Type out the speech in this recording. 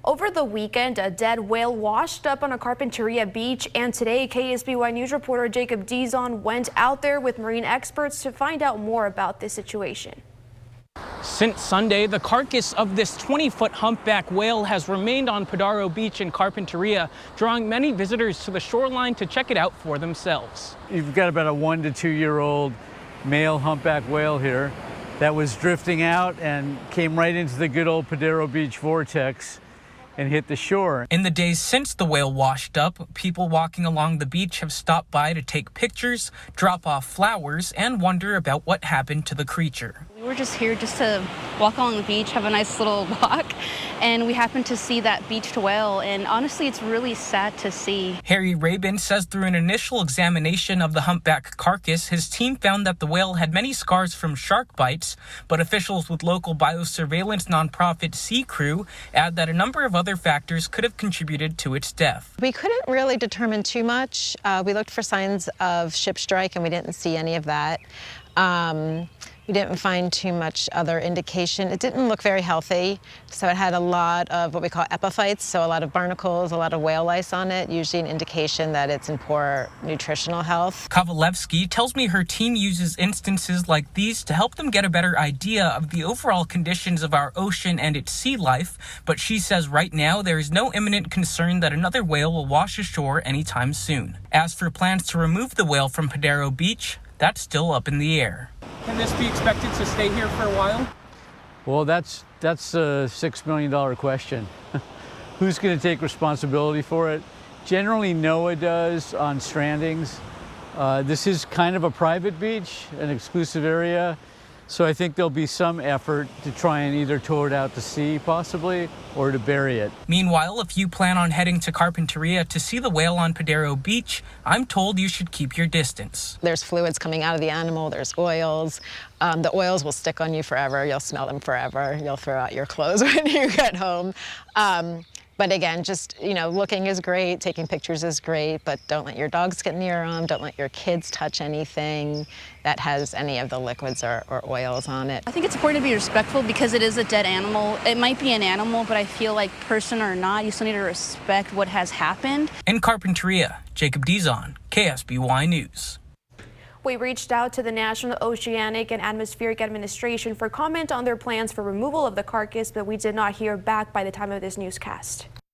Over the weekend, a dead whale washed up on a Carpinteria beach, and today KSBY News reporter Jacob Dizon went out there with marine experts to find out more about this situation. Since Sunday, the carcass of this 20-foot humpback whale has remained on Padaro Beach in Carpinteria, drawing many visitors to the shoreline to check it out for themselves. You've got about a 1 to 2 year old male humpback whale here that was drifting out and came right into the good old Padaro Beach vortex and hit the shore. In the days since the whale washed up, people walking along the beach have stopped by to take pictures, drop off flowers, and wonder about what happened to the creature. We were just here just to walk along the beach, have a nice little walk, and we happened to see that beached whale, and honestly, it's really sad to see. Harry Rabin says through an initial examination of the humpback carcass, his team found that the whale had many scars from shark bites, but officials with local biosurveillance nonprofit Sea Crew add that a number of other factors could have contributed to its death. We couldn't really determine too much. We looked for signs of ship strike, and we didn't see any of that. We didn't find too much other indication. It didn't look very healthy, so it had a lot of what we call epiphytes, so a lot of barnacles, a lot of whale lice on it, usually an indication that it's in poor nutritional health. Kovalevsky tells me her team uses instances like these to help them get a better idea of the overall conditions of our ocean and its sea life, but she says right now there is no imminent concern that another whale will wash ashore anytime soon. As for plans to remove the whale from Padaro Beach, that's still up in the air. Can this be expected to stay here for a while? Well, that's a $6 million question. Who's going to take responsibility for it? Generally, NOAA does on strandings. This is kind of a private beach, an exclusive area. So I think there'll be some effort to try and either tow it out to sea, possibly, or to bury it. Meanwhile, if you plan on heading to Carpinteria to see the whale on Padaro Beach, I'm told you should keep your distance. There's fluids coming out of the animal, there's oils. The oils will stick on you forever, you'll smell them forever, you'll throw out your clothes when you get home. But again, just, looking is great, taking pictures is great, but don't let your dogs get near them, don't let your kids touch anything that has any of the liquids or oils on it. I think it's important to be respectful because it is a dead animal. It might be an animal, but I feel like person or not, you still need to respect what has happened. In Carpinteria, Jacob Dizon, KSBY News. We reached out to the National Oceanic and Atmospheric Administration for comment on their plans for removal of the carcass, but we did not hear back by the time of this newscast.